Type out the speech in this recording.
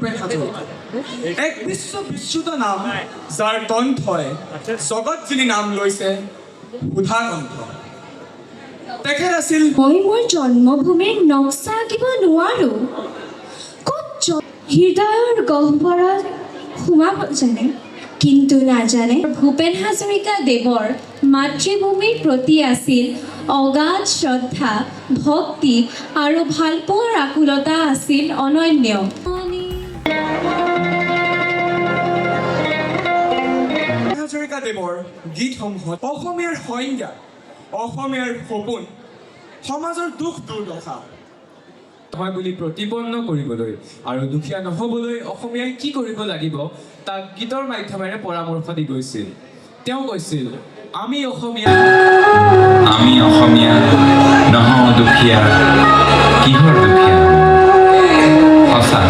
ভূপেন হাজৰিকা এক বিশ্ববিশ্ৰুত নাম যাৰ কণ্ঠই জগত যিনি নাম লৈছে সুধা কণ্ঠ তেখেত আছিল মই মোৰ জন্মভূমিৰ নক্সা আঁকিব নোৱাৰো ক'ত হৃদয়ৰ গহ্বৰত সোমাব জানে কিন্তু নাজানে ভূপেন হাজৰিকা দেৱৰ মাতৃভূমিৰ প্ৰতি আছিল অগাধ শ্ৰদ্ধা ভক্তি আৰু ভালপোৱাৰ আকুলতা আছিল অনন্য হাজৰিকা দেৱৰ গীতসমূহত অসমীয়াৰ সংজ্ঞা অসমীয়াৰ সপোন সমাজৰ দুখ দুৰ্দশা হয় বুলি প্ৰতিপন্ন কৰিবলৈ আৰু দুখীয়া নহ'বলৈ অসমীয়াই কি কৰিব লাগিব তাক গীতৰ মাধ্যমেৰে পৰামৰ্শ দি গৈছিল তেওঁ কৈছিল আমি অসমীয়া নহওঁ দুখীয়া কিহৰ দুখীয়া সঁচা